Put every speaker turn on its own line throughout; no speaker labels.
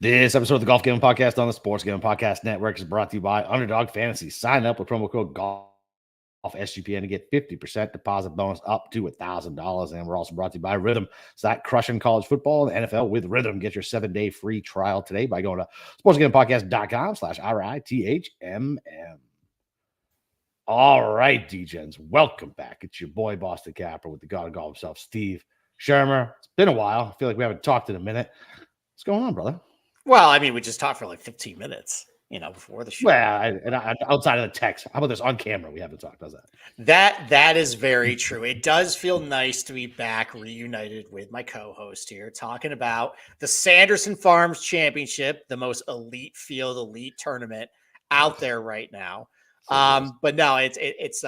This episode of the Golf Gambling Podcast on the Sports Gambling Podcast Network is brought to you by Underdog Fantasy. Sign up with promo code GOLFSGPN to get 50% deposit bonus up to $1,000. And we're also brought to you by Rhythm. Start crushing college football and NFL with Rhythm. Get your 7-day free trial today by going to sportsgamblingpodcast.com/RITHMM. All right, D-Gens, welcome back. It's your boy, Boston Capper, with the God of Golf himself, Steve Shermer. It's been a while. I feel like we haven't talked in a minute. What's going on, brother?
Well, I mean, we just talked for like 15 minutes, before the show.
Well, outside of the text, how about this on camera? We haven't talked. How's that?
That is very true. It does feel nice to be back reunited with my co-host here, talking about the Sanderson Farms Championship, the most elite field, elite tournament out there right now. But no, it's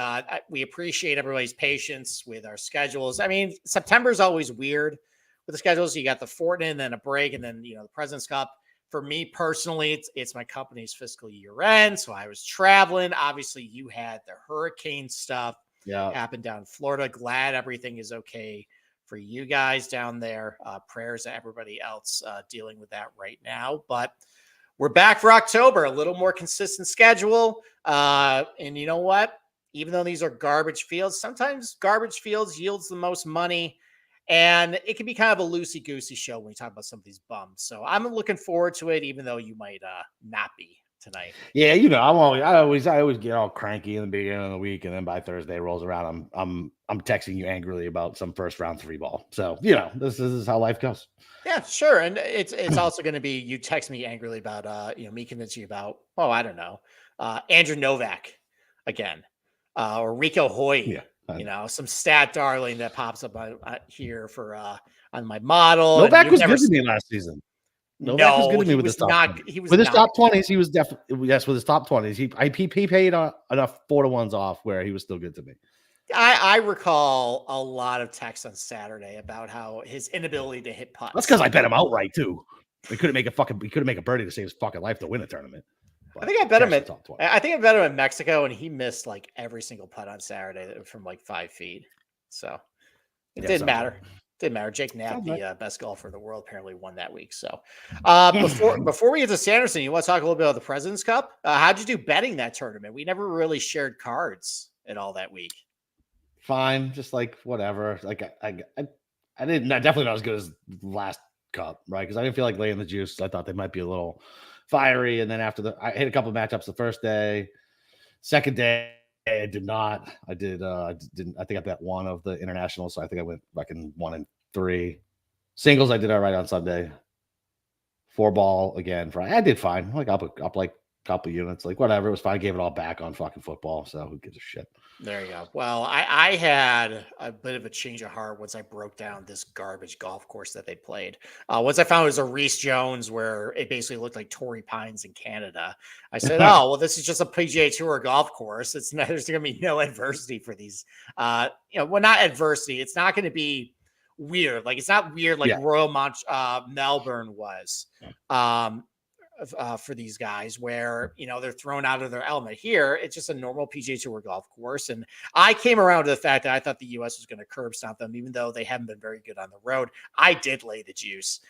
we appreciate everybody's patience with our schedules. I mean, September is always weird with the schedules. You got the Fortnite and then a break, and then the President's Cup. For me personally, it's my company's fiscal year end, so I was traveling. Obviously, you had the hurricane stuff happen down in Florida. Glad everything is okay for you guys down there. Prayers to everybody else dealing with that right now. But we're back for October, a little more consistent schedule. And you know what? Even though these are garbage fields, sometimes garbage fields yields the most money. And it can be kind of a loosey-goosey show when we talk about some of these bums. So I'm looking forward to it, even though you might not be tonight.
Yeah, I always get all cranky in the beginning of the week, and then by Thursday rolls around, I'm texting you angrily about some first round 3-ball. So this is how life goes.
Yeah, sure. And it's also going to be you text me angrily about me convincing you about Andrew Novak again, or Rico Hoyt.
Yeah.
Some stat darling that pops up here for on my model.
Novak was good to me last season. Novak was good to me with his top 20s. With his top 20s, he was definitely with his top 20s. He paid enough 4-to-1s off where he was still good to me.
I recall a lot of texts on Saturday about how his inability to hit putts.
That's because I bet him outright too. He couldn't make a birdie to save his fucking life to win a tournament.
I think I bet him at top 20. I think I bet him in Mexico, and he missed like every single putt on Saturday from like 5 feet. So it didn't matter. Didn't matter. Jake Knapp, the best golfer in the world, apparently won that week. So before we get to Sanderson, you want to talk a little bit about the President's Cup? How'd you do betting that tournament? We never really shared cards at all that week.
Fine, just like whatever. Like I definitely not as good as last cup, right? Because I didn't feel like laying the juice. I thought they might be a little fiery, and then after I hit a couple of matchups the first day. Second day I did not. I didn't. I think I bet one of the internationals, so I think I went back in 1 and 3 singles. I did all right on Sunday. 4-ball again Friday. I did fine. Like up like a couple units, like whatever. It was fine. I gave it all back on fucking football, so who gives a shit?
There you go. Well, I had a bit of a change of heart once I broke down this garbage golf course that they played. Once I found it was a Reese Jones where it basically looked like Torrey Pines in Canada. I said, oh, well, this is just a PGA Tour golf course. There's going to be no adversity for these. Not adversity. It's not going to be weird. Like, it's not weird like Royal Melbourne was. For these guys where, they're thrown out of their element. Here, it's just a normal PGA Tour golf course. And I came around to the fact that I thought the U.S. was going to curb stomp them, even though they haven't been very good on the road. I did lay the juice.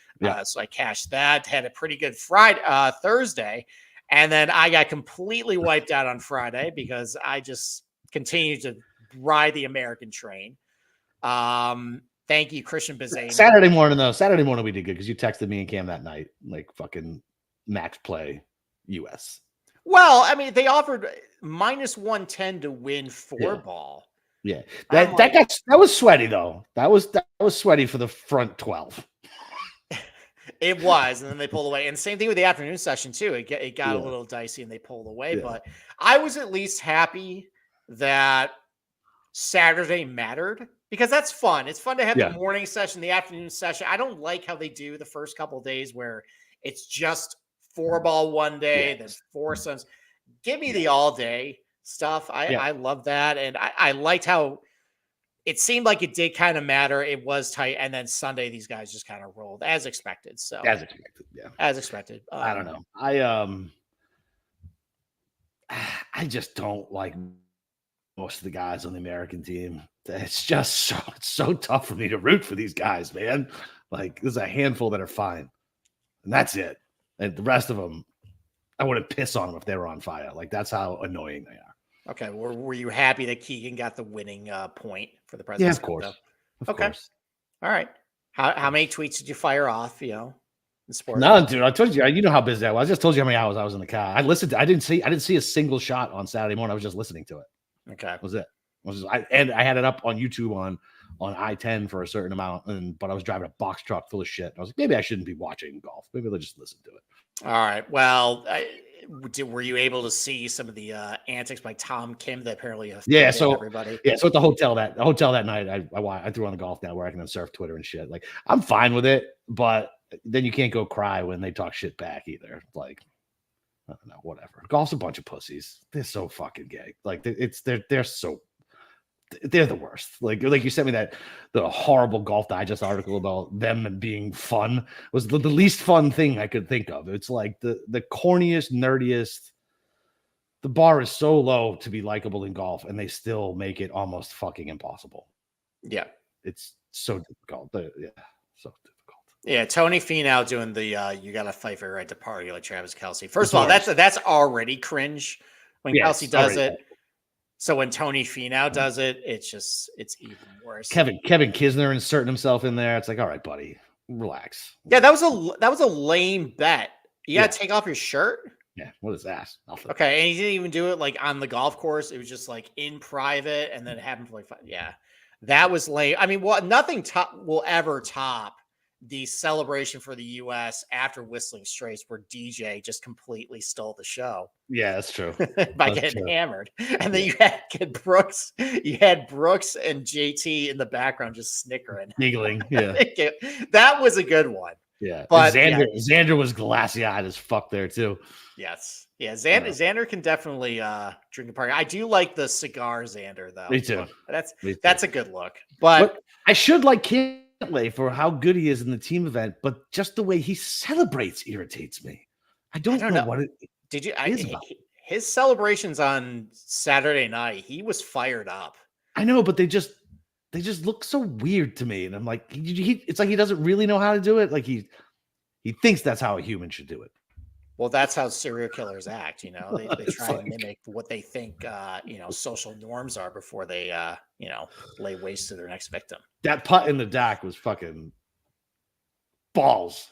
So I cashed that, had a pretty good Thursday. And then I got completely wiped out on Friday because I just continued to ride the American train. Thank you, Christian Bazane.
Saturday morning we did good because you texted me and Cam that night, like fucking max play US.
Well, I mean, they offered -110 to win 4-ball.
Yeah. That was sweaty though. That was sweaty for the front 12.
It was, and then they pulled away. And same thing with the afternoon session too. It got a little dicey and they pulled away, but I was at least happy that Saturday mattered because that's fun. It's fun to have the morning session, the afternoon session. I don't like how they do the first couple of days where it's just 4-ball one day, then 4 Suns. Give me the all day stuff. I love that. And I liked how it seemed like it did kind of matter. It was tight. And then Sunday, these guys just kind of rolled as expected. So
as expected. Yeah.
As expected.
I don't know. I just don't like most of the guys on the American team. It's just so tough for me to root for these guys, man. Like there's a handful that are fine. And that's it. And the rest of them, I wouldn't piss on them if they were on fire. Like that's how annoying they are.
Okay. Were you happy that Keegan got the winning point for the
Yeah,
President's
of
Cup,
course.
though?
Of course.
All right. How many tweets did you fire off? In sport?
No, dude. I told you. You know how busy I was. I just told you how many hours I was in the car. I listened. I didn't see a single shot on Saturday morning. I was just listening to it.
Okay.
That was it. And I had it up on YouTube on I-10 for a certain amount, but I was driving a box truck full of shit. I was like, maybe I shouldn't be watching golf. Maybe I'll just listen to it.
All right. Well, were you able to see some of the antics by Tom Kim that apparently everybody?
Yeah, so at the hotel that night, I threw on the Golf Network and then surf Twitter and shit. Like I'm fine with it, but then you can't go cry when they talk shit back either. Like I don't know, whatever. Golf's a bunch of pussies. They're so fucking gay. Like they're the worst. Like you sent me the horrible Golf Digest article about them being fun was the least fun thing I could think of. It's like the corniest, nerdiest. The bar is so low to be likable in golf, and they still make it almost fucking impossible.
Yeah,
it's so difficult. So difficult.
Yeah, Tony Finau doing the you got to fight for your right to party like Travis Kelce. First of all, that's already cringe when Kelce does it. So when Tony Finau does it, it's even worse.
Kevin Kisner inserting himself in there. It's like, all right, buddy, relax.
Yeah, that was a lame bet. You got to take off your shirt.
Yeah, what is that? Nothing.
Okay, and he didn't even do it like on the golf course. It was just like in private, and then it happened for like 5. Yeah, that was lame. I mean, nothing will ever top the celebration for the U.S. after Whistling Straits, where DJ just completely stole the show.
Yeah, that's true.
By getting hammered, and then you had Brooks and JT in the background just snickering,
giggling. Yeah,
that was a good one.
Yeah, but Xander was glassy-eyed as fuck there too.
Yes, yeah. Xander can definitely drink a party. I do like the cigar Xander though.
Me too.
That's a good look. But
I should like Cantlay for how good he is in the team event, but just the way he celebrates irritates me. I don't know what it
did. His celebrations on Saturday night, he was fired up.
I know, but they just look so weird to me, and I'm like, it's like he doesn't really know how to do it. Like he thinks that's how a human should do it.
Well, that's how serial killers act. They try to mimic what they think, social norms are before they, lay waste to their next victim.
That putt in the dark was fucking balls.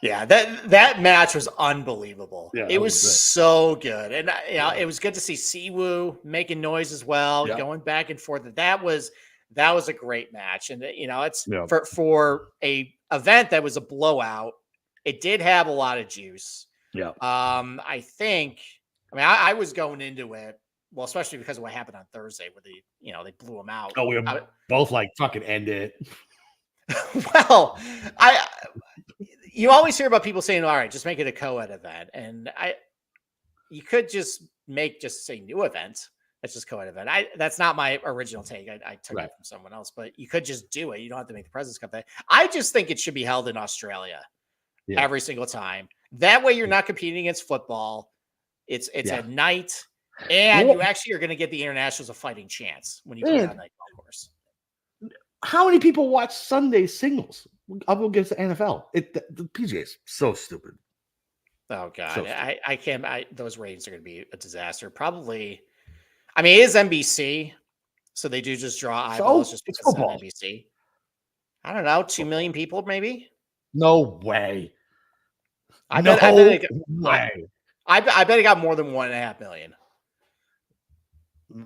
Yeah, that match was unbelievable. Yeah, it was so good, and it was good to see Siwoo making noise as well, going back and forth. That was a great match, and it's for a event that was a blowout. It did have a lot of juice.
Yeah.
I was going into it, well, especially because of what happened on Thursday where they blew him out.
Oh, we were both like, fucking end it.
Well, you always hear about people saying, all right, just make it a co-ed event. And you could just say new event. That's just co-ed event. That's not my original take. I took it from someone else, but you could just do it. You don't have to make the President's Cup day. I just think it should be held in Australia every single time. That way you're not competing against football. It's at night, and you actually are going to get the internationals a fighting chance when you play on that golf course.
How many people watch Sunday singles up against the NFL? The PGA is so stupid.
Oh God, so I can't. Those ratings are going to be a disaster. Probably. I mean, it is NBC, so they do just draw eyeballs just because it's on NBC. I don't know, 2 million people maybe.
No way.
I bet it got more than 1.5 million.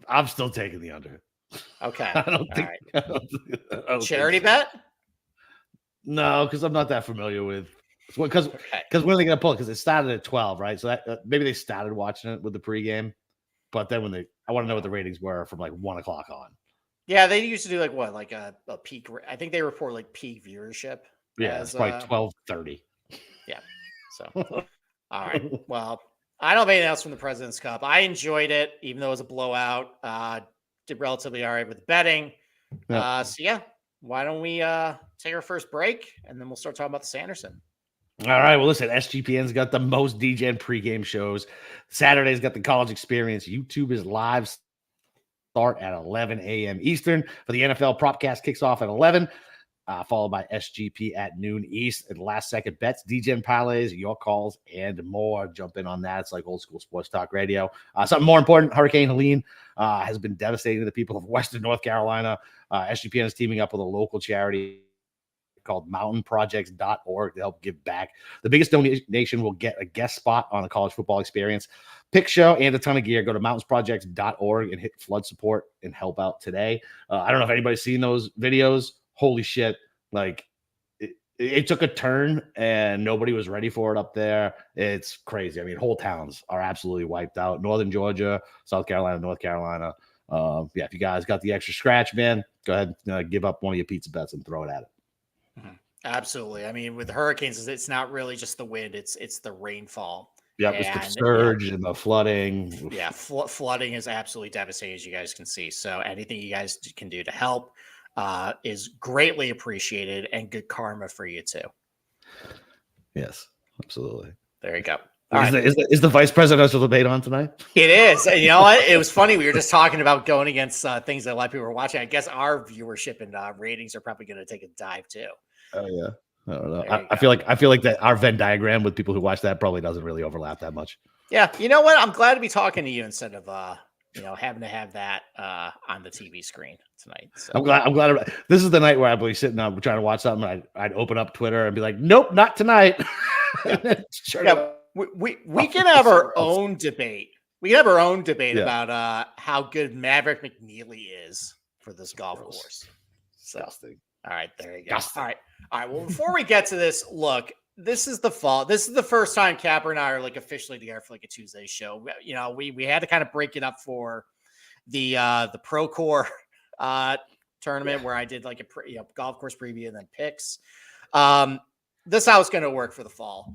I'm still taking the under.
Okay.
I don't think.
Charity bet?
No, because I'm not that familiar with. Because when are they going to pull it? Because it started at 12, right? So that maybe they started watching it with the pregame, but then I want to know what the ratings were from like 1 o'clock on.
Yeah, they used to do like a peak. I think they report like peak viewership.
Yeah, it's probably 12:30.
Yeah. So, all right. Well, I don't have anything else from the President's Cup. I enjoyed it, even though it was a blowout. Did relatively all right with betting. Yep. Why don't we take our first break, and then we'll start talking about the Sanderson.
All right. Well, listen, SGPN's got the most DJ pregame shows. Saturday's got the college experience. YouTube is live. Start at 11 a.m. Eastern. For the NFL, Propcast kicks off at 11. followed by SGP at noon East, and last second bets, DGen parlays, your calls, and more. Jump in on that. It's like old school sports talk radio. Something more important, Hurricane Helene has been devastating to the people of Western North Carolina. SGPN is teaming up with a local charity called mountainprojects.org to help give back. The biggest donation will get a guest spot on a college football experience, pick show, and a ton of gear. Go to mountainprojects.org and hit flood support and help out today. I don't know if anybody's seen those videos. Holy shit. Like it took a turn and nobody was ready for it up there. It's crazy. I mean, whole towns are absolutely wiped out. Northern Georgia, South Carolina, North Carolina. If you guys got the extra scratch, man, go ahead and give up one of your pizza bets and throw it at it.
Absolutely. I mean, with hurricanes, it's not really just the wind; it's the rainfall.
Yeah, it's the surge and the flooding.
Yeah, flooding is absolutely devastating, as you guys can see. So anything you guys can do to help is greatly appreciated, and good karma for you too.
Yes, absolutely.
There you go.
Is the vice presidential debate on tonight?
It is. And you know what? It was funny. We were just talking about going against things that a lot of people were watching. I guess our viewership and ratings are probably going to take a dive too.
Oh yeah. I don't know. I feel like that our Venn diagram with people who watch that probably doesn't really overlap that much.
Yeah. You know what? I'm glad to be talking to you instead of having to have that on the TV screen tonight. So.
I'm glad. This is the night where I'd be sitting down trying to watch something. I'd open up Twitter and be like, nope, not tonight.
We can have our own debate. We can have our own debate about how good Maverick McNeely is for this golf course. So, all right, there you go. All right. Well, before we get to this, look, this is the fall. This is the first time Capper and I are like officially together for like a Tuesday show. You know, we had to kind of break it up for the Procore tournament where I did like a golf course preview and then picks. This is how it's going to work for the fall.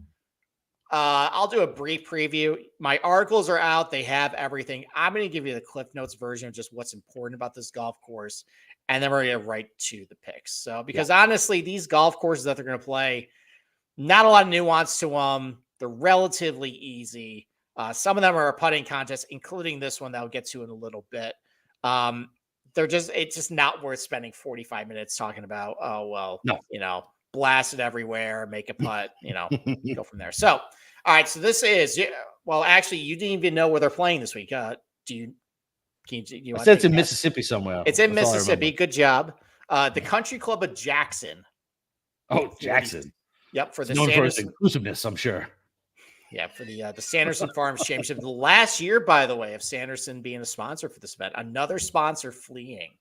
I'll do a brief preview. My articles are out. They have everything. I'm going to give you the Cliff Notes version of just what's important about this golf course. And then we're going to right to the picks. So, because honestly, these golf courses that they're going to play, not a lot of nuance to them. They're relatively easy. Some of them are a putting contest, including this one that I'll get to in a little bit. It's just not worth spending 45 minutes talking about, blast it everywhere, make a putt, go from there. So, all right. So this is, well, actually, you didn't even know where they're playing this week. I said
it's in Mississippi somewhere.
It's in Mississippi. Good job. The Country Club of Jackson.
Oh, Jackson.
Yep. For the
known for its inclusiveness, I'm sure.
Yeah, for the Sanderson Farms Championship. The last year, by the way, of Sanderson being a sponsor for this event. Another sponsor fleeing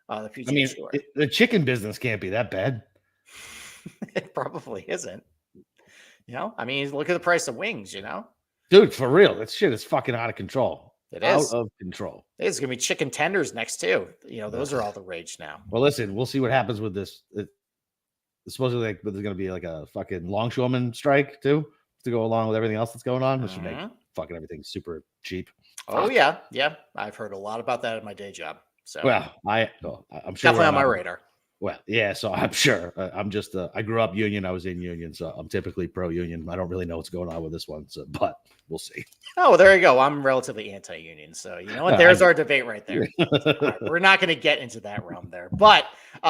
the PGA Tour.
The chicken business can't be that bad.
It probably isn't. Look at the price of wings,
Dude, for real. That shit is fucking out of control.
It is.
Out of control.
It's going to be chicken tenders next, too. Those are all the rage now.
Well, listen, we'll see what happens with this. It's supposedly there's going to be like a fucking longshoreman strike, too, to go along with everything else that's going on, which should make fucking everything super cheap.
Oh, yeah. Yeah. I've heard a lot about that in my day job. So,
well, I'm sure
definitely on my radar.
Well, yeah, so I'm sure. I'm just I grew up union. I was in union, so I'm typically pro-union. I don't really know what's going on with this one, but we'll see.
Oh, well, there you go. I'm relatively anti-union, so you know what? There's our debate right there. Right, we're not going to get into that realm there, but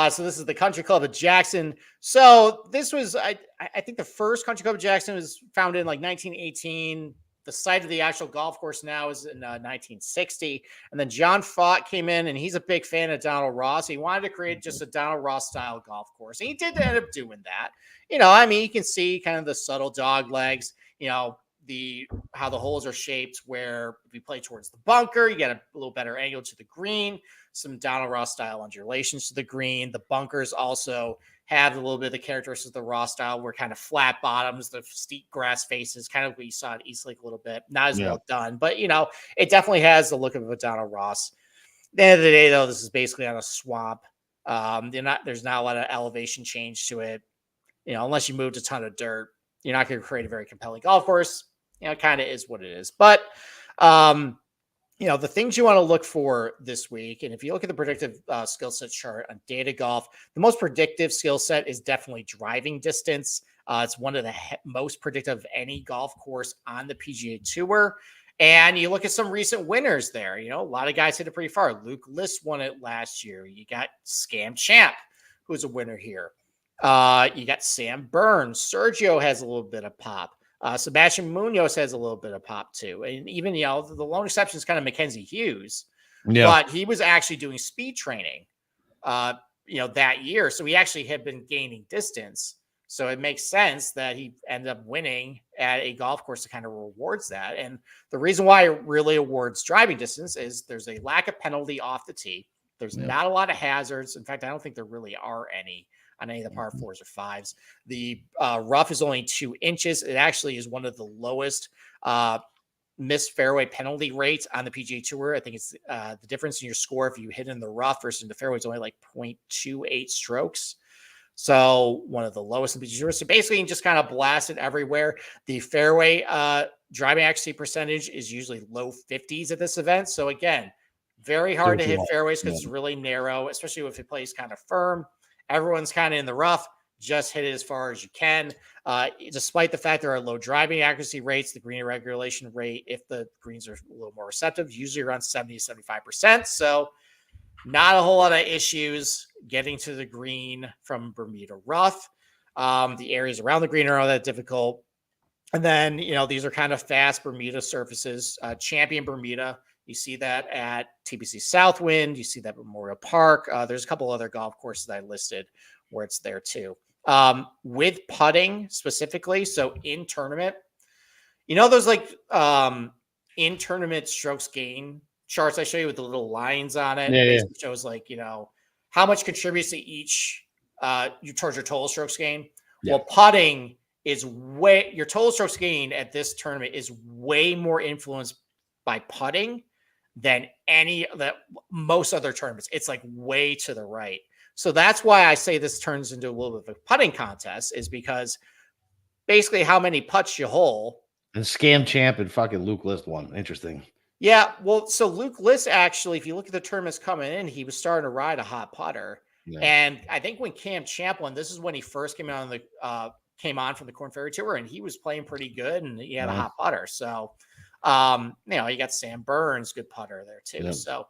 so this is the Country Club of Jackson. So this was, I think, the first Country Club of Jackson was founded in like 1918. The site of the actual golf course now is in 1960. And then John Fott came in, and he's a big fan of Donald Ross. He wanted to create just a Donald Ross style golf course. And he did end up doing that. You can see kind of the subtle dog legs, how the holes are shaped, where if you play towards the bunker, you get a little better angle to the green, some Donald Ross style undulations to the green. The bunkers also have a little bit of the characteristics of the Ross style, where kind of flat bottoms, the steep grass faces, kind of what you saw at East Lake a little bit. Not as well done, but it definitely has the look of a Donald Ross. At the end of the day, though, this is basically on a swamp. There's not a lot of elevation change to it. Unless you moved a ton of dirt, you're not going to create a very compelling golf course. It kind of is what it is. But the things you want to look for this week, and if you look at the predictive skill set chart on Data Golf, the most predictive skill set is definitely driving distance. It's one of the most predictive of any golf course on the PGA Tour. And you look at some recent winners there. A lot of guys hit it pretty far. Luke List won it last year. You got Scam Champ who's a winner here. You got Sam Burns. Sergio has a little bit of pop. Sebastian Munoz has a little bit of pop too. And even, the lone exception is kind of Mackenzie Hughes, but he was actually doing speed training, that year. So he actually had been gaining distance. So it makes sense that he ended up winning at a golf course that kind of rewards that. And the reason why it really awards driving distance is there's a lack of penalty off the tee. There's not a lot of hazards. In fact, I don't think there really are any on any of the par fours or fives. The rough is only 2 inches. It actually is one of the lowest missed fairway penalty rates on the PGA Tour. I think it's the difference in your score if you hit in the rough versus in the fairway is only like 0.28 strokes. So one of the lowest in the PGA Tour. So basically, you just kind of blast it everywhere. The fairway driving accuracy percentage is usually low 50s at this event. So again, very hard to hit fairways because it's really narrow, especially if it plays kind of firm. Everyone's kind of in the rough. Just hit it as far as you can. Despite the fact there are low driving accuracy rates, the green regulation rate, if the greens are a little more receptive, usually around 70 to 75%. So not a whole lot of issues getting to the green from Bermuda rough. The areas around the green are not that difficult. And then, these are kind of fast Bermuda surfaces. Champion Bermuda, you see that at TPC Southwind. You see that at Memorial Park. There's a couple other golf courses that I listed where it's there too. With putting specifically, so in tournament, those like in tournament strokes gain charts I show you with the little lines on it. It basically shows like, how much contributes to each towards your total strokes gain. Well, putting is your total strokes gain at this tournament is way more influenced by putting than most other tournaments. It's like way to the right. So that's why I say this turns into a little bit of a putting contest, is because basically how many putts you hole.
And Scam Champ and fucking Luke List won. Interesting.
Yeah, well, so Luke List actually, if you look at the tournaments coming in, he was starting to ride a hot putter. Yeah. And I think when Cam Champ won, this is when he first came on from the Korn Ferry Tour, and he was playing pretty good, and he had a hot putter. So, you got Sam Burns, good putter there too. Yeah. So,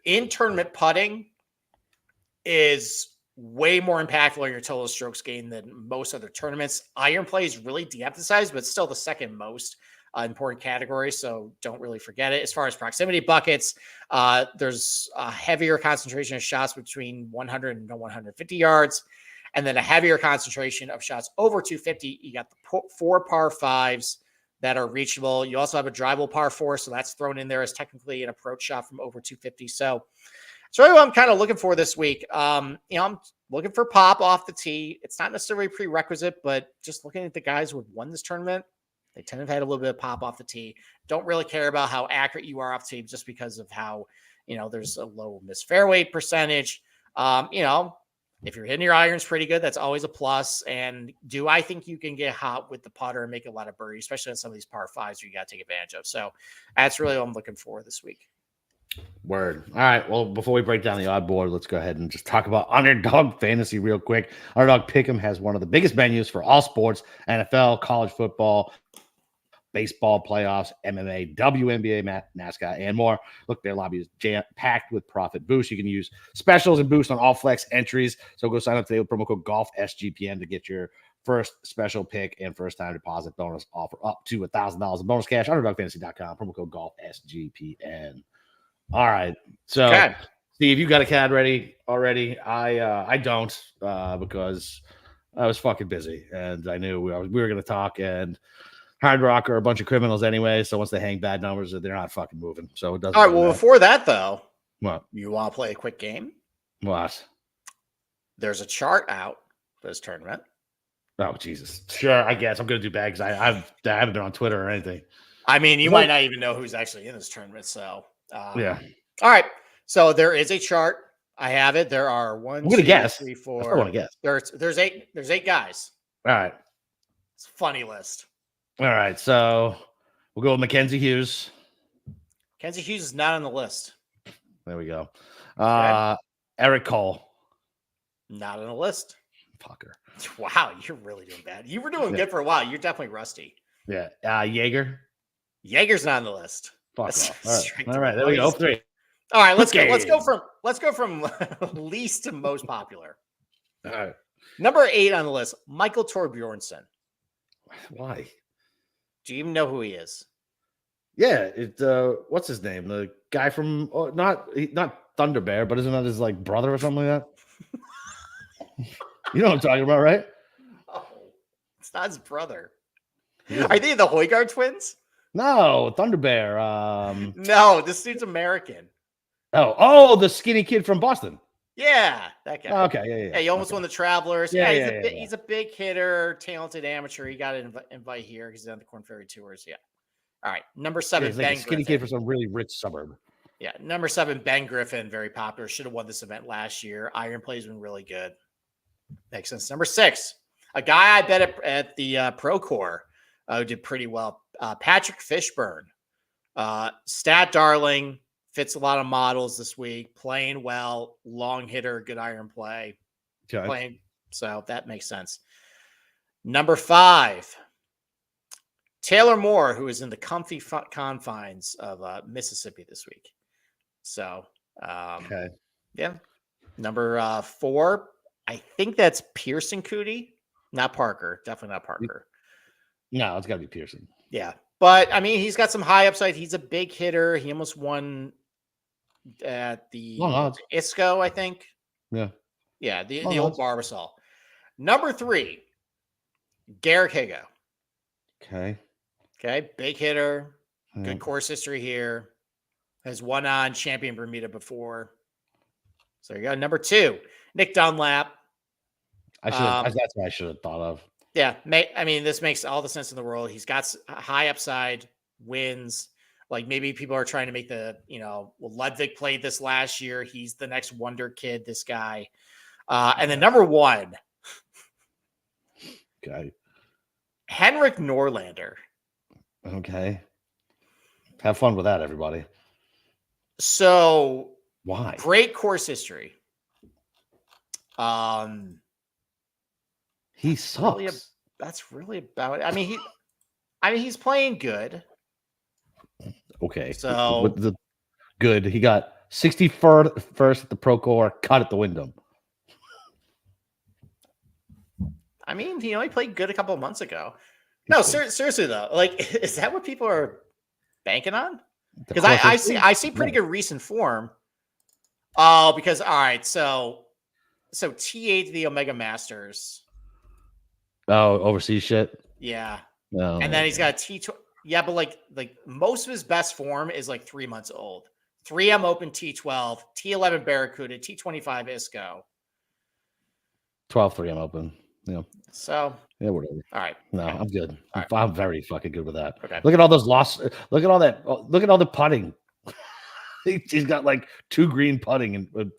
in tournament putting is way more impactful on your total strokes gain than most other tournaments. Iron play is really de-emphasized, but still the second most important category. So don't really forget it. As far as proximity buckets, there's a heavier concentration of shots between 100 and 150 yards. And then a heavier concentration of shots over 250. You got the 4 par 5s that are reachable. You also have a drivable par 4. So that's thrown in there as technically an approach shot from over 250. So it's really what I'm kind of looking for this week. I'm looking for pop off the tee. It's not necessarily a prerequisite, but just looking at the guys who have won this tournament, they tend to have had a little bit of pop off the tee. Don't really care about how accurate you are off the tee just because of how, there's a low missed fairway percentage. If you're hitting your irons pretty good, that's always a plus. And do I think you can get hot with the putter and make a lot of birdies, especially on some of these par 5s you got to take advantage of. So that's really what I'm looking for this week.
Word. All right. Well, before we break down the odd board, let's go ahead and just talk about Underdog Fantasy real quick. Underdog Pick'em has one of the biggest venues for all sports: NFL, college football, baseball playoffs, MMA, WNBA, NASCAR, and more. Look, their lobby is jam-packed with profit boosts. You can use specials and boosts on all flex entries. So go sign up today with promo code GOLFSGPN to get your first special pick and first time deposit bonus offer up to $1,000 in bonus cash. UnderdogFantasy.com, promo code GOLFSGPN. All right. So, Steve, you got a CAD ready already? I don't because I was fucking busy and I knew we were going to talk, and Hard Rock are a bunch of criminals anyway. So once they hang bad numbers, they're not fucking moving. So it doesn't.
All right. Well, before that, though,
what?
You want to play a quick game?
What?
There's a chart out for this tournament.
Oh, Jesus. Sure. I guess I'm going to do bad because I haven't been on Twitter or anything.
I mean, you might not even know who's actually in this tournament. So,
yeah.
All right. So there is a chart. I have it. There are 1, 2, 3, 4.
I want to guess.
There's 8 guys.
All right.
It's a funny list.
All right. So we'll go with Mackenzie Hughes.
Mackenzie Hughes is not on the list.
There we go. Eric Cole.
Not on the list.
Fucker.
Wow. You're really doing bad. You were doing good for a while. You're definitely rusty.
Yeah. Jaeger.
Jaeger's not on the list.
Fuck off. All right. There we go. 3.
All right, let's
Okay.
go from least to most popular.
All right.
Number 8 on the list, Michael Torbjornsson.
Why?
Do you even know who he is?
Yeah, what's his name? The guy from not Thunder Bear, but isn't that his like brother or something like that? You know what I'm talking about, right?
Oh, it's not his brother.
It
Are
isn't.
they the Hoygaard twins?
No, Thunder Bear.
No, this dude's American.
The skinny kid from Boston.
Yeah, that guy.
Oh, okay, yeah.
Yeah, he almost
Okay.
won the Travelers.
Yeah,
He's a big hitter, talented amateur. He got an invite here because he's on the Corn Ferry Tours. Yeah. All right. Number 7,
he's like
Ben
a skinny
Griffin.
kid from some really rich suburb.
Yeah. Number 7, Ben Griffin. Very popular. Should have won this event last year. Iron Play's been really good. Makes sense. Number 6, a guy I bet at the Procore who did pretty well. Patrick Fishburne. Stat darling. Fits a lot of models this week. Playing well. Long hitter. Good iron play.
Okay.
Playing. So that makes sense. Number 5, Taylor Moore, who is in the comfy confines of Mississippi this week. So,
Okay.
yeah. Number 4, I think that's Pearson Cootie, not Parker. Definitely not Parker.
No, it's got to be Pearson.
Yeah. But, I mean, he's got some high upside. He's a big hitter. He almost won at the ISCO, I think.
Yeah.
Yeah, the old Barbasol. Number 3, Garrick Higo. Okay, big hitter, good course history here. Has won on Champion Bermuda before. So you got number 2, Nick Dunlap.
That's what I should have thought of.
Yeah, I mean, this makes all the sense in the world. He's got high upside, wins. Like maybe people are trying to make Ludwig played this last year. He's the next wonder kid, this guy. And then number 1,
Okay.
Henrik Norlander.
Okay. Have fun with that, everybody.
So
why?
Great course history.
He sucks.
That's really about it. I mean, he's playing good.
Okay.
So
with the good, he got 61st at the Procore, cut at the Wyndham.
I mean, he played good a couple of months ago. No, seriously though, like, is that what people are banking on? Because I see pretty good recent form. Oh, because all right, so T8 the Omega Masters.
Oh, overseas shit.
Yeah.
No.
And then he's got T2. Yeah, but like most of his best form is like 3 months old. 3M Open T12, T11 Barracuda, T25 ISCO.
12 3M Open. Yeah.
So
yeah, whatever.
All right.
No, I'm good.
Right.
I'm very fucking good with that.
Okay.
Look at all those losses. Look at all that. Look at all the putting. He's got like 2 green putting in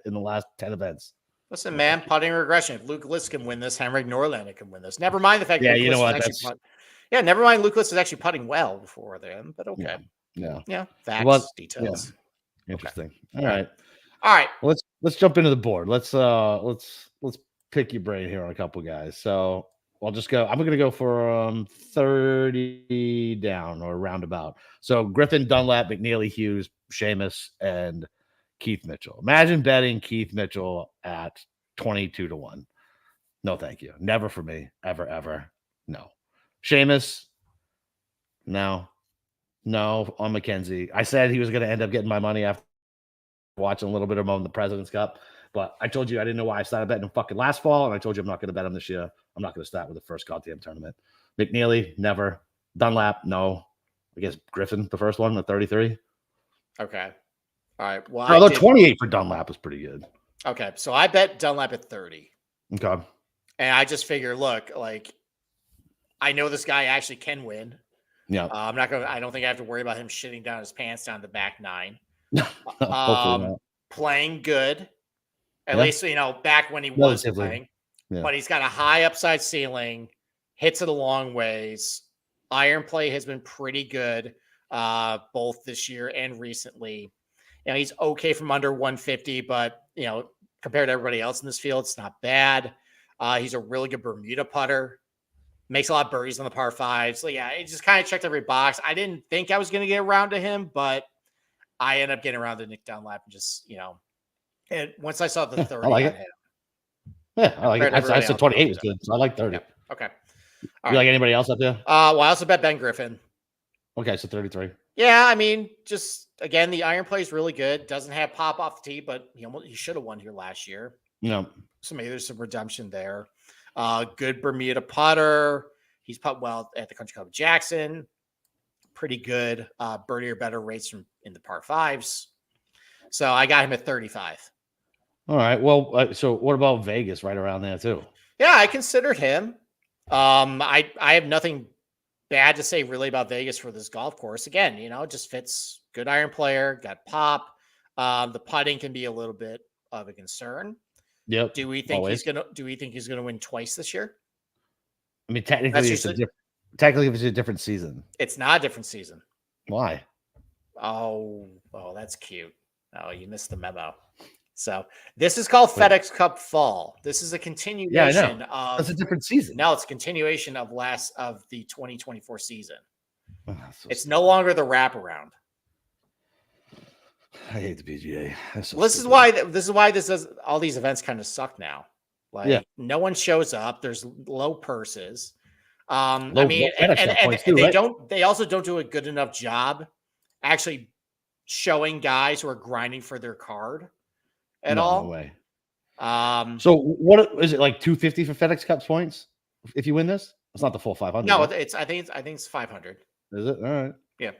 the last 10 events.
Listen, man, putting regression. If Luke List can win this, Henrik Norlander can win this. Never mind the fact that
you know what?
never mind Luke List is actually putting well before them, but okay.
Yeah.
Facts, details.
Yeah. Interesting.
Okay.
All right. Well, let's jump into the board. Let's pick your brain here on a couple guys. So I'll just go. I'm going to go for 30 down or roundabout. So Griffin, Dunlap, McNeely, Hughes, Seamus, and Keith Mitchell. Imagine betting Keith Mitchell at 22-1. No, thank you. Never for me. Ever. No. Seamus. No. On Mackenzie. I said he was going to end up getting my money after watching a little bit of him on the President's Cup. But I told you I didn't know why I started betting him fucking last fall, and I told you I'm not going to bet him this year. I'm not going to start with the first goddamn tournament. McNeely, never. Dunlap, no. I guess Griffin, the first one at 33.
Okay. All right. Well,
although 28 for Dunlap is pretty good.
Okay, so I bet Dunlap at 30.
Okay.
And I just figure, look, like, I know this guy actually can win.
Yeah.
I don't think I have to worry about him shitting down his pants down the back 9. Playing good. At least, back when he was playing. Yeah. But he's got a high upside ceiling, hits it a long ways. Iron play has been pretty good, both this year and recently. He's okay from under 150, but, compared to everybody else in this field, it's not bad. He's a really good Bermuda putter. Makes a lot of birdies on the par 5. So, yeah, it just kind of checked every box. I didn't think I was going to get around to him, but I end up getting around the Nick Dunlap and just, and once I saw the 30
I like
on
it.
him.
Yeah, I like it. I
Everybody
said
else,
28 was good, so I like 30.
Yeah. Okay.
You like anybody else up there?
Well, I also bet Ben Griffin.
Okay, so 33.
Yeah, I mean, just again, the iron play is really good. Doesn't have pop off the tee, but he should have won here last year.
No.
So maybe there's some redemption there. Good Bermuda putter. He's put well at the Country Club Jackson. Pretty good birdie or better rates in the par fives. So I got him at 35.
All right. Well, so what about Vegas right around there too?
Yeah, I considered him. I have nothing bad to say really about Vegas for this golf course. Again, it just fits. Good iron player, got pop. The putting can be a little bit of a concern.
Yep.
Do we think he's gonna win twice this year?
I mean, technically, it's a different season.
It's not a different season.
Why?
Oh, that's cute. Oh, you missed the memo. So this is called FedEx Cup Fall. This is a continuation of.
That's a different season.
No, it's a continuation of the 2024 season.
Oh,
it's no longer the wraparound.
I hate the PGA.
This is why all these events kind of suck now. No one shows up. There's low purses. They also don't do a good enough job actually showing guys who are grinding for their card at all.
No way. So what is it, like 250 for FedEx Cup points if you win this? It's not the full 500.
No, right? I think it's 500.
Is it? All right.
Yeah.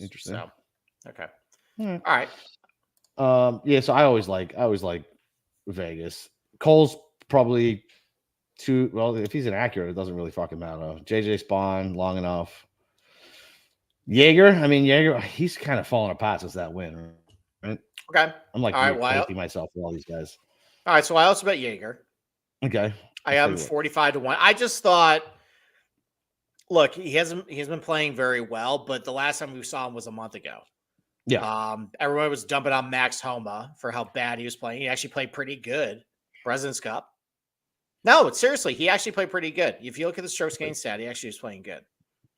Interesting.
So, okay. All right.
Yeah, so I always like Vegas. Cole's probably too well. If he's inaccurate, it doesn't really fucking matter. JJ Spawn long enough. Jaeger, he's kind of fallen apart since that win, right?
Okay.
I'm like crazy myself with all these guys.
All right, so I also bet Jaeger.
Okay.
I have him 45-1. I just thought, look, he hasn't been playing very well, but the last time we saw him was a month ago.
Yeah.
Everyone was dumping on Max Homa for how bad he was playing. He actually played pretty good. President's Cup. No, seriously, he actually played pretty good. If you look at the strokes gained stat, he actually was playing good.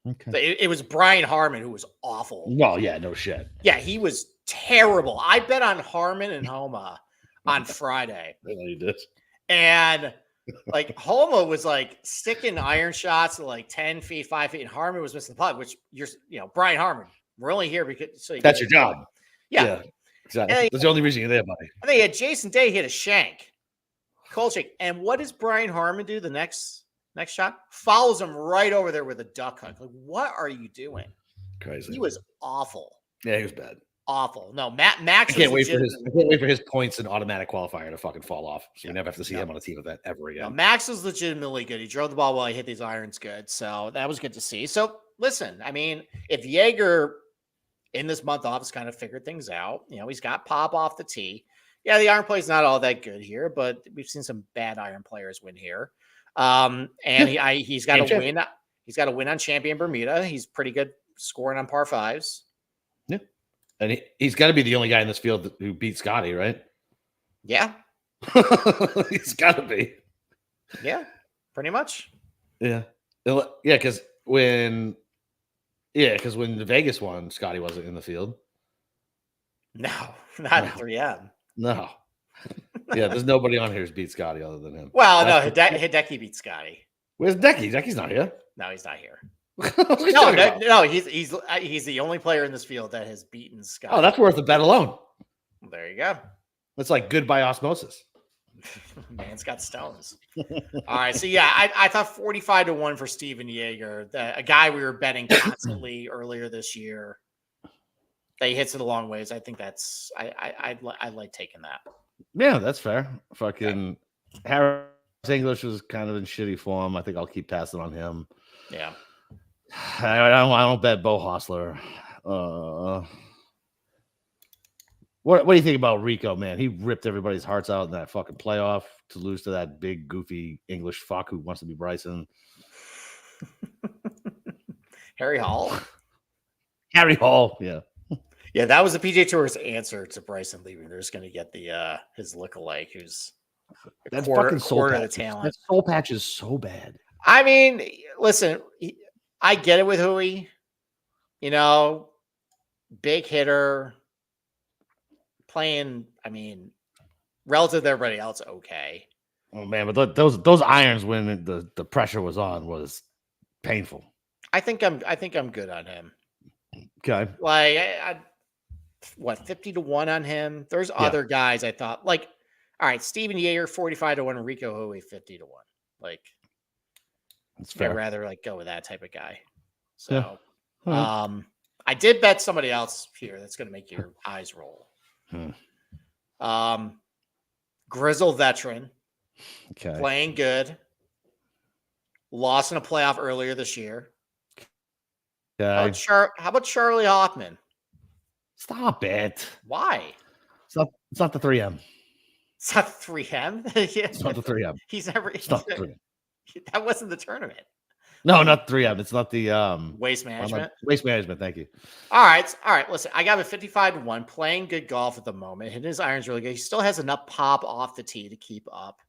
Okay.
It was Brian Harmon who was awful.
Well, yeah, no shit.
Yeah, he was terrible. I bet on Harmon and Homa on Friday.
I know you did.
And like Homa was like sticking iron shots at like 10 feet, 5 feet, and Harmon was missing the putt, which Brian Harmon. We're only here because
that's your job.
Yeah,
exactly. That's the only reason you're there, buddy.
I think Jason Day hit a shank, cold shake. And what does Brian Harmon do? The next shot follows him right over there with a duck hunt. Like, what are you doing?
Crazy.
He was awful.
Yeah, he was bad.
Awful. No, Max.
I can't wait for his points and automatic qualifier to fucking fall off. So you never have to see him on a team event ever again.
No, Max was legitimately good. He drove the ball well. He hit these irons good. So that was good to see. So listen, I mean, if Jaeger in this month off has kind of figured things out, he's got pop off the tee. Yeah, the iron play is not all that good here, but we've seen some bad iron players win here. And he's got to win. He's got to win on Champion Bermuda. He's pretty good scoring on par fives.
Yeah. And he's got to be the only guy in this field who beat Scotty, right?
Yeah.
He's got to be.
Yeah, pretty much.
Yeah. Yeah, because when the Vegas won, Scotty wasn't in the field.
No, not at 3M.
No. Yeah, there's nobody on here who's beat Scotty other than him.
Well, Hideki beat Scotty.
Where's Decky? Decky's not here.
No, he's not here. No, he's the only player in this field that has beaten Scotty.
Oh, that's worth a bet alone.
Well, there you go.
That's like good by osmosis.
Man's got stones. All right, so yeah, I thought 45-1 for Steven Jaeger, a guy we were betting constantly earlier this year. That he hits it a long ways. I think that's I like taking that.
Yeah, that's fair. Fucking Harris English was kind of in shitty form. I think I'll keep passing on him.
Yeah.
I don't bet Bo Hostler. What do you think about Rico, man? He ripped everybody's hearts out in that fucking playoff to lose to that big goofy English fuck who wants to be Bryson.
Harry Hall.
Harry Hall, yeah.
Yeah, that was the PGA Tour's answer to Bryson leaving. They're just going to get his lookalike, who's
that
quarter of the talent.
That soul patch is so bad.
I mean, listen, I get it with Hui. big hitter, playing, I mean, relative to everybody else, okay.
Oh man, but those irons when the pressure was on was painful.
I think I'm good on him.
Okay.
Like what 50-1 on him. There's
Yeah.
other guys I thought like, all right, Steven Yeager 45-1, and Rico Hoey 50-1. Like,
That's
I'd
fair.
rather like go with that type of guy.
Yeah.
So, I did bet somebody else here that's going to make your eyes roll. Grizzled veteran,
Okay.
playing good, lost in a playoff earlier this year.
Okay.
How about Charlie Hoffman?
Stop it.
Why?
It's not the 3M.
It's not 3M. Yeah.
It's not the 3M.
He's never.
It's not the 3M.
That wasn't the tournament.
No, not 3M. It's not the
Waste management.
Waste management. Thank you.
All right. Listen, I got him at 55-1, playing good golf at the moment. Hitting his irons really good. He still has enough pop off the tee to keep up.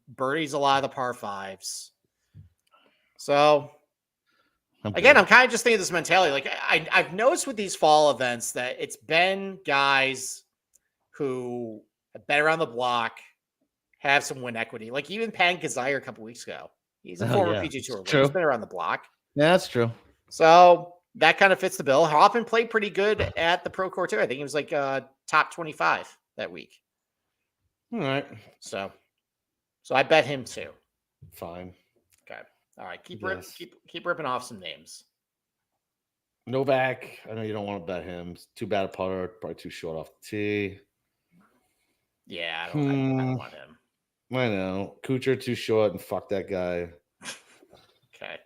Birdies a lot of the par fives. So again, I'm kind of just thinking this mentality. Like I've noticed with these fall events that it's been guys who have been around the block, have some win equity. Like even Pan Kazire a couple weeks ago. He's a former PGA Tour winner. He's been around the block.
Yeah, that's true.
So that kind of fits the bill. Hoffman played pretty good at the Pro Tour too. I think he was like top 25 that week.
All right.
So I bet him too.
Fine.
Okay. All right. Keep ripping off some names.
Novak. I know you don't want to bet him. It's too bad a putter. Probably too short off the tee.
Yeah, I don't want him.
I know. Kuchar too short, and fuck that guy.
Okay.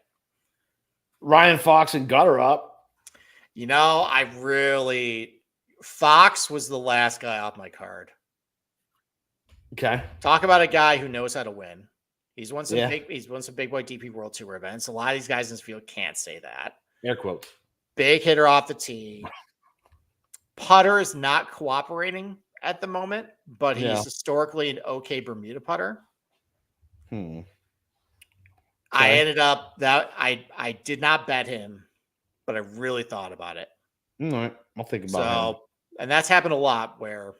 Ryan Fox and Gutter up.
You know, Fox was the last guy off my card.
Okay.
Talk about a guy who knows how to win. He's won some big boy DP World Tour events. A lot of these guys in this field can't say that.
Air quotes.
Big hitter off the tee. Putter is not cooperating at the moment, but he's historically an okay Bermuda putter.
Okay.
I ended up that I did not bet him, but I really thought about it.
All right. I'll think about it.
And that's happened a lot where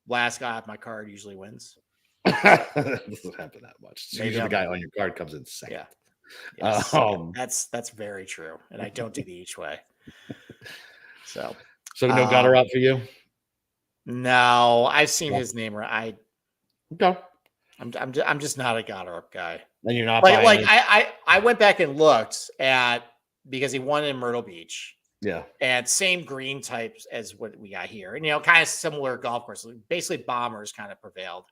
last guy off my card usually wins.
This doesn't happen that much. So usually the guy on your card comes in second.
Yeah. Yes. That's very true. And I don't do the each way. So
no Gutter up for you?
No, I've seen his name. Okay.
I'm
I'm just not a Gutter up guy.
And you're not
like I went back and looked at because he won in Myrtle Beach.
Yeah.
And same green types as what we got here. And kind of similar golf course. Basically bombers kind of prevailed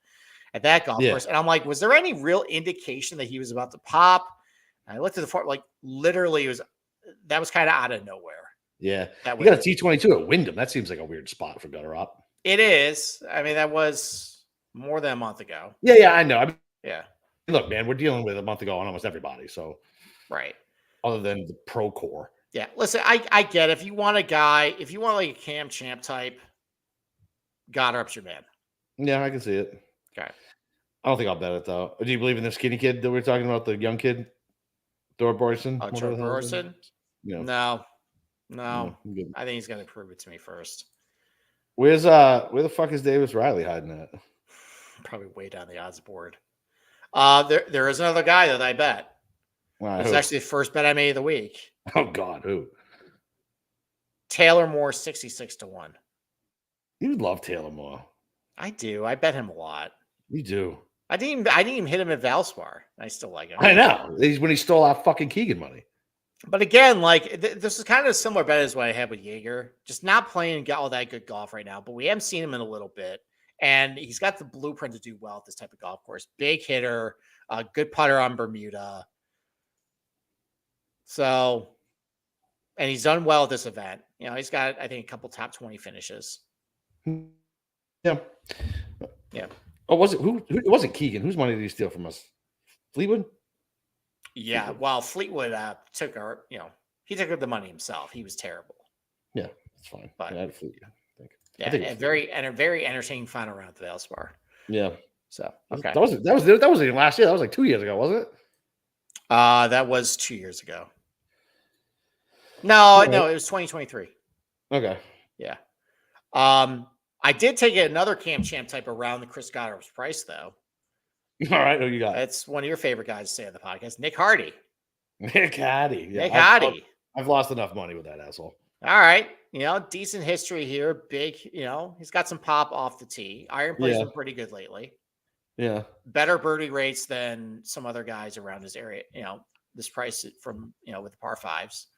at that golf course. And I'm like, was there any real indication that he was about to pop? And I looked at the fort, like literally that was kind of out of nowhere.
Yeah. You got a T22 at Wyndham. That seems like a weird spot for Gutter up.
It is. I mean, that was more than a month ago.
Yeah, I know.
Yeah.
Look, man, we're dealing with a month ago on almost everybody. So,
right.
Other than the pro core.
Yeah. Listen, I get it. If you want like a Cam Champ type, Gutter up's your man.
Yeah, I can see it.
Okay.
I don't think I'll bet it though. Do you believe in the skinny kid that we were talking about, the young kid, Thor Borson?
Oh, Thor Borson?
Yeah.
No. I think he's gonna prove it to me first.
Where the fuck is Davis Riley hiding at?
Probably way down the odds board. There is another guy that I bet.
Wow,
it's actually the first bet I made of the week.
Oh God, who?
Taylor Moore, 66-1.
You love Taylor Moore.
I do. I bet him a lot.
You do.
I didn't even hit him at Valspar. I still like him.
I know. When he stole our fucking Keegan money.
But again, like this is kind of a similar bet as what I had with Yeager. Just not playing all that good golf right now, but we haven't seen him in a little bit. And he's got the blueprint to do well at this type of golf course. Big hitter, good putter on Bermuda. So, and he's done well at this event. He's got, I think, a couple top 20 finishes.
Yeah. Oh, was it who? It wasn't Keegan. Whose money did he steal from us? Fleetwood.
Yeah. Well, Fleetwood took he took the money himself. He was terrible.
Yeah, it's fine.
But
yeah, Fleetwood.
Yeah, and very entertaining final round at the Valspar.
Yeah.
So okay,
that wasn't even last year. That was like 2 years ago, wasn't it?
That was 2 years ago. No, it was 2023.
Okay.
Yeah. I did take another Cam Champ type around the Chris Goddard's price, though.
All right. Who you got?
It's one of your favorite guys to say on the podcast, Nick Hardy.
Nick Hardy. Yeah,
Nick Hardy.
I've lost enough money with that asshole.
All right. Decent history here. Big, he's got some pop off the tee. Iron play's been pretty good lately.
Yeah.
Better birdie rates than some other guys around his area. This price from, with the par fives.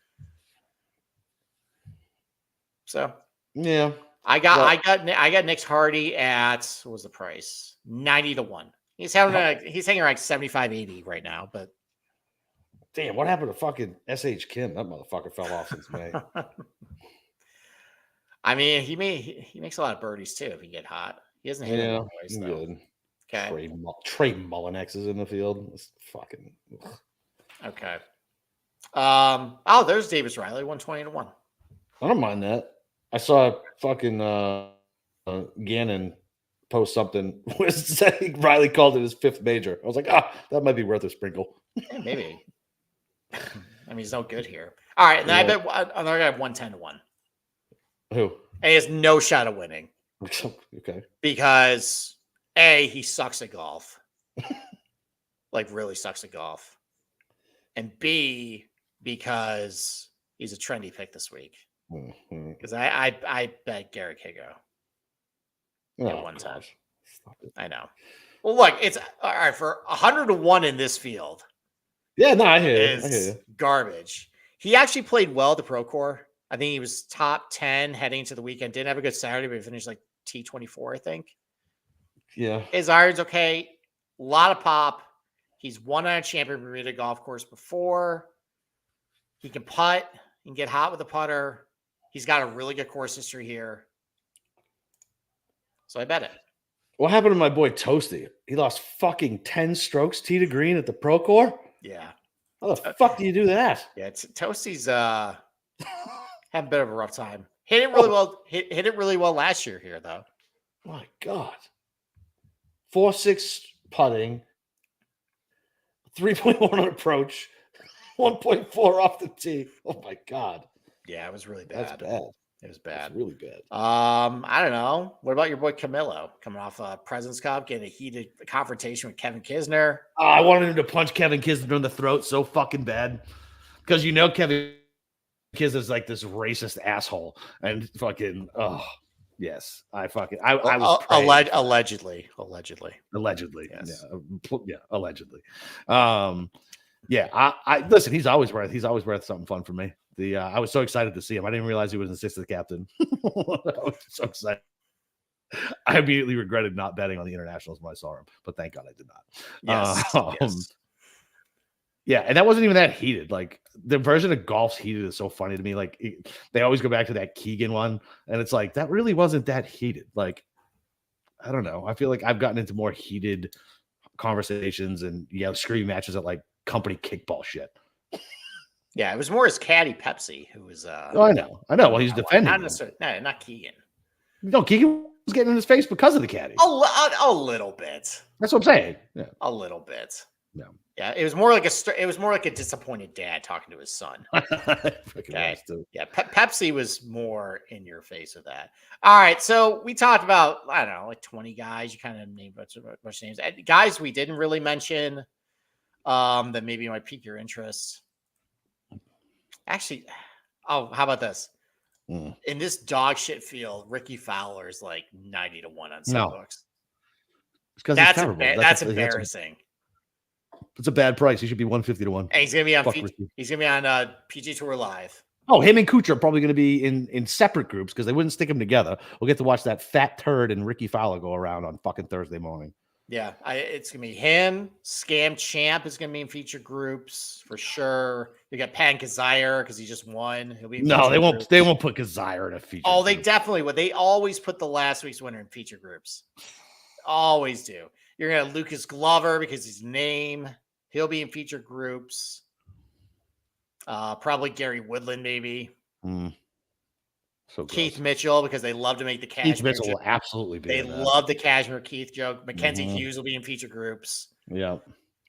So
yeah,
I got Nick Hardy at, what was the price? 90-1. He's hanging like 75, 80 right now, but
damn, what happened to fucking S.H. Kim? That motherfucker fell off since May.
I mean, he makes a lot of birdies too if he get hot. He doesn't hit it always, though.
Good.
Okay.
Trey Mullinex is in the field. It's fucking
okay. There's Davis Riley, 120-1.
I don't mind that. I saw fucking Gannon post something saying Riley called it his fifth major. I was like, that might be worth a sprinkle.
Yeah, maybe. I mean, he's no good here. All right, and then I bet another guy 110-1.
Who?
And he has no shot of winning.
Okay.
Because A, he sucks at golf. Like really sucks at golf. And B, because he's a trendy pick this week. Because I bet Garrett Higo at 110. I know. Well, look, it's all right for 100-1 in this field.
Yeah, no, I hear you.
Garbage. He actually played well at the Pro Tour. I think he was top 10 heading into the weekend. Didn't have a good Saturday, but he finished like T24, I think.
Yeah.
His iron's okay. A lot of pop. He's won on a champion Bermuda golf course before. He can putt. He can get hot with a putter. He's got a really good course history here. So I bet it.
What happened to my boy Toasty? He lost fucking 10 strokes tee to green at the Pro Tour?
Yeah.
How the fuck do you do that?
Yeah, Toasty's had a bit of a rough time. Hit it really well. Hit it really well last year here, though.
My God. 4.6 putting, 3.1 on approach, 1.4 off the tee. Oh my God.
Yeah, it was really bad.
That's bad.
It was bad.
That's really bad.
I don't know. What about your boy Camilo coming off President's Cup, getting a heated confrontation with Kevin Kisner?
I wanted him to punch Kevin Kisner in the throat so fucking bad because Kevin Kisner's like this racist asshole and fucking yes, I was
allegedly.
Yes. Yeah, allegedly. Yeah, I listen. He's always worth something fun for me. I was so excited to see him. I didn't realize he was an assistant captain. I was so excited. I immediately regretted not betting on the internationals when I saw him, but thank God I did not.
Yes.
Yeah, and that wasn't even that heated. Like the version of golf's heated is so funny to me. Like they always go back to that Keegan one, and it's like that really wasn't that heated. Like I don't know. I feel like I've gotten into more heated conversations and scream matches at like company kickball shit.
Yeah, it was more his caddy Pepsi who was.
I know. Well, he's defending.
Not necessarily. No, not Keegan.
No, Keegan was getting in his face because of the caddy.
A little bit.
That's what I'm saying. Yeah.
A little bit.
No.
Yeah, it was more like a disappointed dad talking to his son. Okay. Yeah, Pepsi was more in your face with that. All right, so we talked about I don't know, like 20 guys. You kind of named a bunch of names. Guys we didn't really mention that maybe might pique your interest. Actually, how about this? In this dog shit field, Ricky Fowler is like 90-1 on some books. That's embarrassing.
It's a bad price. He should be 150-1.
And he's gonna be on PG Tour Live.
Oh, him and Kuchar are probably going to be in separate groups because they wouldn't stick them together. We'll get to watch that fat turd and Ricky Fowler go around on fucking Thursday morning.
Yeah, it's gonna be him. Scam Champ is gonna be in feature groups for sure. You got Pan Kazire because he just won. He'll be in
they won't. They won't put Kazire in a feature.
Oh, they definitely would. They always put the last week's winner in feature groups. Always do. You're gonna have Lucas Glover because his name. He'll be in feature groups. Probably Gary Woodland, maybe.
So
Keith Mitchell because they love to make the Cashmere.
Keith Mitchell will absolutely be.
They love the Cashmere Keith joke. Mackenzie Hughes will be in feature groups.
Yeah.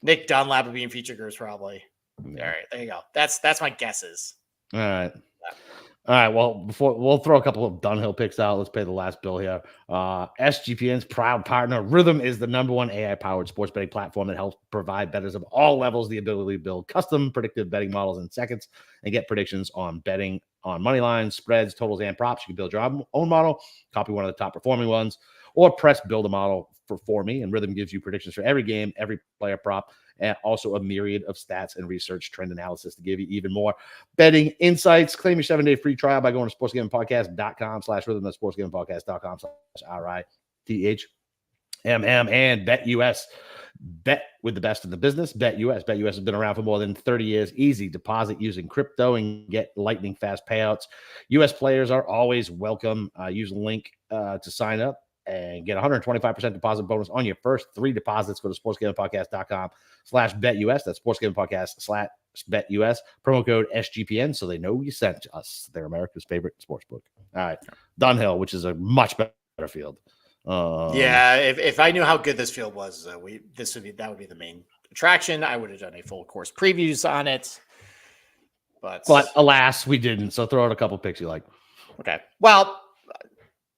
Nick Dunlap will be in feature groups probably. Yeah. All right, there you go. That's my guesses.
All right. All right. Well, before we'll throw a couple of Dunhill picks out, let's pay the last bill here. SGPN's proud partner, Rhythm, is the #1 AI-powered sports betting platform that helps provide bettors of all levels the ability to build custom predictive betting models in seconds and get predictions on betting on money lines, spreads, totals, and props. You can build your own model, copy one of the top performing ones, or press build a model for me. And Rhythm gives you predictions for every game, every player prop, and also a myriad of stats and research trend analysis to give you even more betting insights. Claim your 7-day free trial by going to sportsgamingpodcast.com/rhythm. That's sportsgamingpodcast.com/RITHMM and BetUS. Bet with the best in the business. BetUS. BetUS has been around for more than 30 years. Easy deposit using crypto and get lightning fast payouts. US players are always welcome. Use the link to sign up and get 125% deposit bonus on your first 3 deposits. Go to sportsgamingpodcast.com/BetUS. That's sportsgamingpodcast/BetUS. Promo code SGPN so they know you sent us. They're America's favorite sportsbook. All right. Dunhill, which is a much better field.
Yeah, if I knew how good this field was, that would be the main attraction. I would have done a full course previews on it. But
alas, we didn't. So throw out a couple picks you like.
Okay. Well,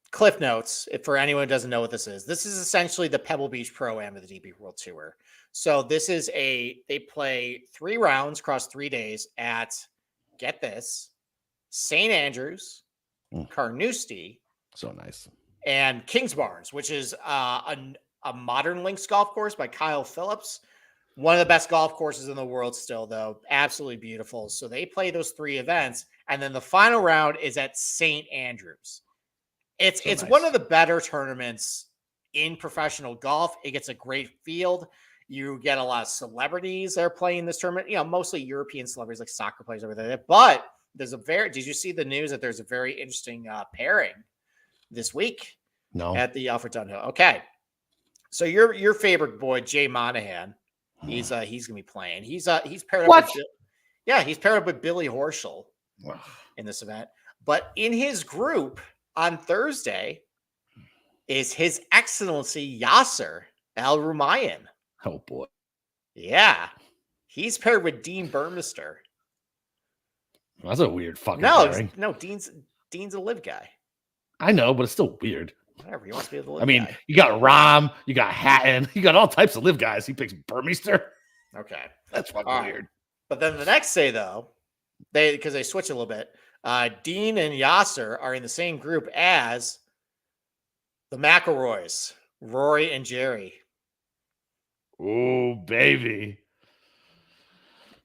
Cliff Notes, if for anyone who doesn't know what this is essentially the Pebble Beach Pro-Am of the DP World Tour. So this is they play 3 rounds across 3 days at, get this, St. Andrews, Carnoustie.
So nice.
And Kingsbarns, which is a modern links golf course by Kyle Phillips. One of the best golf courses in the world still, though. Absolutely beautiful. So they play those 3 events. And then the final round is at St. Andrews. It's nice. One of the better tournaments in professional golf. It gets a great field. You get a lot of celebrities that are playing this tournament, mostly European celebrities like soccer players over there. But did you see the news that there's a very interesting pairing this week?
No.
At the Alfred Dunhill. Okay. So your favorite boy, Jay Monahan, he's gonna be playing. He's paired up he's paired up with Billy Horschel in this event. But in his group on Thursday is His Excellency Yasser Al Rumayyan.
Oh boy.
Yeah. He's paired with Dean Burmester.
That's a weird fucking pairing.
No, Dean's a live guy.
I know, but it's still weird.
Whatever, he wants to be the live guy.
You got Rahm, you got Hatton, you got all types of live guys. He picks Burmester.
Okay.
That's fucking weird.
But then the next day, though, because they switch a little bit, Dean and Yasser are in the same group as the McElroys, Rory and Jerry.
Oh, baby.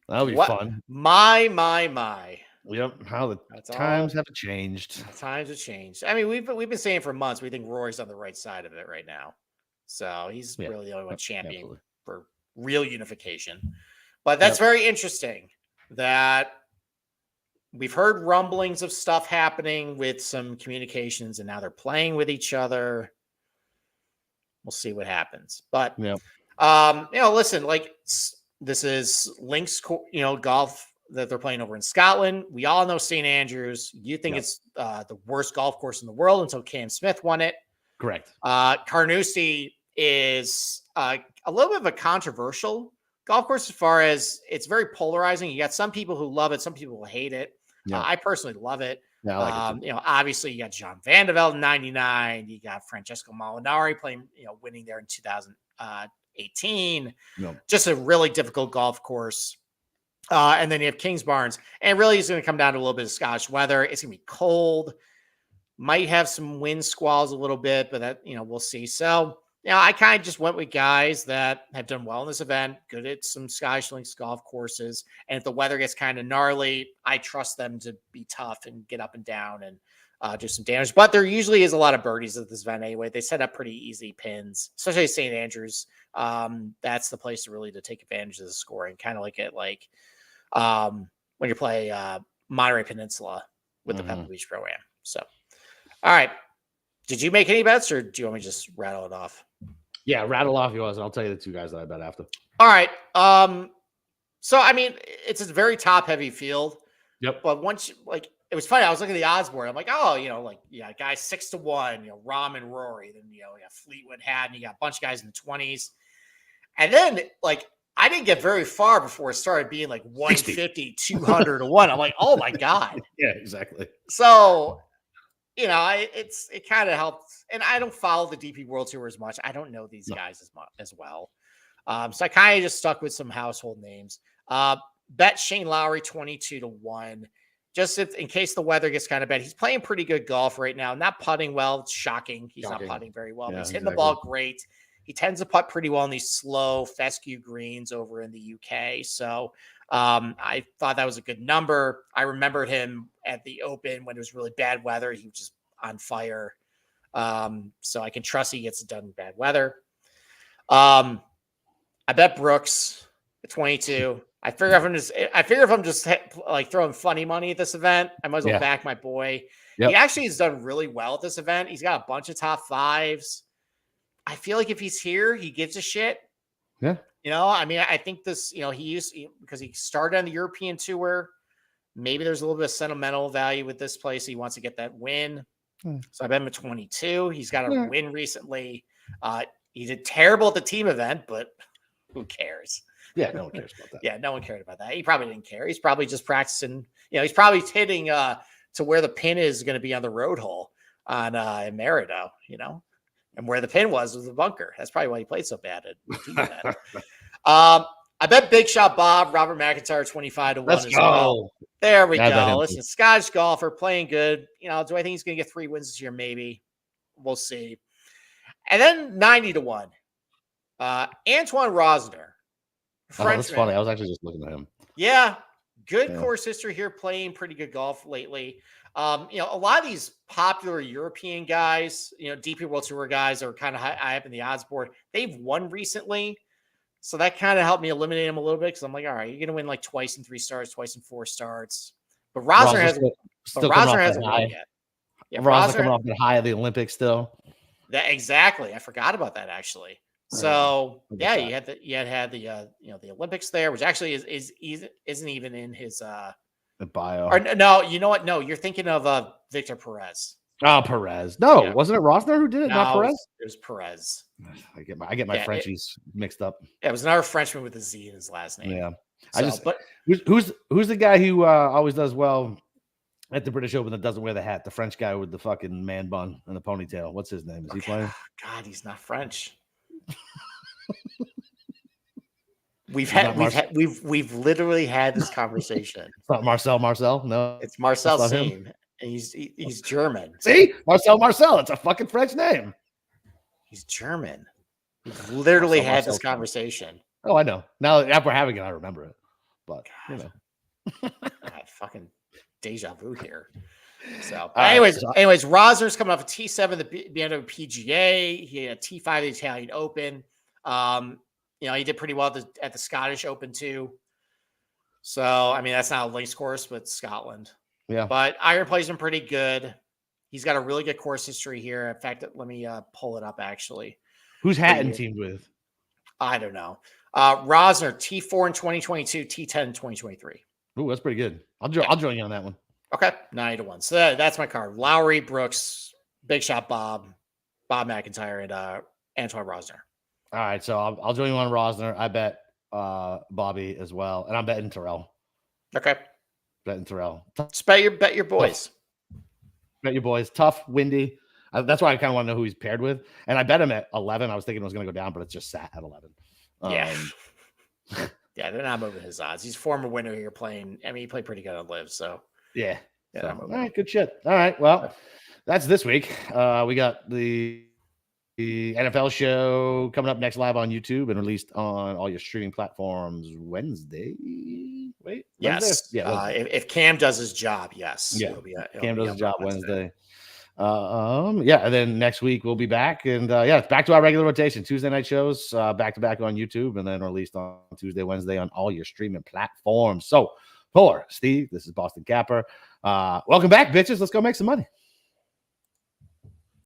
That'll be fun.
My.
Yep. How the times have changed.
Times have changed. I mean, we've been saying for months we think Rory's on the right side of it right now. So he's really the only one championing for real unification. But that's very interesting that we've heard rumblings of stuff happening with some communications, and now they're playing with each other. We'll see what happens. But listen, this is links, golf that they're playing over in Scotland. We all know St. Andrews. You think it's the worst golf course in the world until Cam Smith won it.
Correct.
Carnoustie is a little bit of a controversial golf course as far as it's very polarizing. You got some people who love it, some people who hate it. Yeah. I personally love it.
Yeah, I like it
obviously you got John Vandeveld in 99. You got Francesco Molinari playing, winning there in 2018. Just a really difficult golf course. And then you have Kingsbarns, and really it's going to come down to a little bit of Scottish weather. It's going to be cold, might have some wind squalls a little bit, but that, we'll see. So, I kind of just went with guys that have done well in this event, good at some Scottish links golf courses. And if the weather gets kind of gnarly, I trust them to be tough and get up and down and do some damage. But there usually is a lot of birdies at this event anyway. They set up pretty easy pins, especially St. Andrews. That's the place to take advantage of the scoring, kind of like when you play Monterey Peninsula with the Pebble Beach Pro-Am. So, all right. Did you make any bets, or do you want me to just rattle it off?
Yeah, rattle off yours, and I'll tell you the 2 guys that I bet after.
All right. So I mean, it's a very top-heavy field.
Yep.
But once it was funny. I was looking at the odds board. I'm like, guys 6-1. Rahm and Rory. Then you got Fleetwood, Hatton. You got a bunch of guys in the 20s, and then I didn't get very far before it started being like 150, 200 to 1. I'm like, oh my God.
Yeah, exactly.
So, it kind of helps. And I don't follow the DP World Tour as much. I don't know these guys as well. So I kind of just stuck with some household names. Bet Shane Lowry 22 to 1. Just in case the weather gets kind of bad. He's playing pretty good golf right now. Not putting well. It's shocking. He's not putting very well. He's hitting the ball great. He tends to putt pretty well on these slow fescue greens over in the UK. So I thought that was a good number. I remembered him at the Open when it was really bad weather. He was just on fire. So I can trust he gets it done in bad weather. I bet Brooks at 22. I figure if I'm just like throwing funny money at this event, I might as well back my boy. Yep. He actually has done really well at this event. He's got a bunch of top fives. I feel like if he's here, he gives a shit.
Yeah.
I think this, because he started on the European tour. Maybe there's a little bit of sentimental value with this place. He wants to get that win. So I bet him at 22. He's got a win recently. He did terrible at the team event, but who cares?
Yeah, no one cares about that.
Yeah, no one cared about that. He probably didn't care. He's probably just practicing. He's probably hitting to where the pin is going to be on the road hole on in Merida, and where the pin was the bunker. That's probably why he played so bad at team event. I bet Big Shot Bob, Robert McIntyre, 25 to 1 as well. There we go. Listen, Scottish golfer playing good. Do I think he's going to get 3 wins this year? Maybe. We'll see. And then 90 to 1. Antoine Rosner.
That's funny. I was actually just looking at him.
Yeah. Good course history here, playing pretty good golf lately. A lot of these popular European guys, DP World Tour guys are kind of high up in the odds board. They've won recently. So that kind of helped me eliminate him a little bit because I'm like, all right, you're going to win like twice in 3 starts, twice in 4 starts. But Rosner hasn't won yet. Yeah,
Rosner coming off the high of the Olympics still.
Exactly. I forgot about that actually. So yeah, you had the Olympics there, which actually isn't even in his
the bio.
Or no, you know what? No, you're thinking of Victor Perez.
Oh, Perez. No, wasn't it Rosner who did it? Not Perez.
It was Perez.
I get my Frenchies mixed up.
Yeah, it was another Frenchman with a Z in his last name.
Yeah,
but
who's the guy who always does well at the British Open that doesn't wear the hat? The French guy with the fucking man bun and the ponytail. What's his name? Is he playing?
God, he's not French. We've literally had this conversation.
It's not Marcel. No,
it's Marcel Seam, and he's German.
See, Marcel. It's a fucking French name.
He's German. We've literally had this conversation.
Oh, I know. Now after having it, I remember it. But
God, fucking deja vu here. So, anyways, Rosner's coming off a T7 the BMW PGA. He had a T5 the Italian Open. He did pretty well at the Scottish Open too. So, that's not a links course, but Scotland.
Yeah.
But iron plays been pretty good. He's got a really good course history here. In fact, let me pull it up actually.
Who's Hatton teamed with?
I don't know. Rosner, T4 in 2022, T10 in 2023.
Ooh, that's pretty good. I'll join you on that one.
Okay, 9 to 1. So that's my card. Lowry, Brooks, Big Shot Bob McIntyre, and Antoine Rosner.
All right, so I'll join you on Rosner. I bet Bobby as well, and I'm betting Terrell.
Okay,
betting Terrell.
Just bet your boys.
Tough. Bet your boys. Tough, windy. That's why I kind of want to know who he's paired with. And I bet him at 11. I was thinking it was going to go down, but it's just sat at 11.
Yeah. Yeah, they're not moving his odds. He's a former winner here playing. He played pretty good on Live, so.
Yeah. So, all right, good shit. All right, well, that's this week. We got the NFL show coming up next live on YouTube and released on all your streaming platforms Wednesday. Wait,
yes.
Yeah. Wednesday.
If Cam does his job, yes.
Yeah. Cam does his job Wednesday. And then next week we'll be back, and it's back to our regular rotation. Tuesday night shows back to back on YouTube, and then released on Tuesday, Wednesday on all your streaming platforms. So for Steve, this is Boston Capper. Welcome back, bitches. Let's go make some money.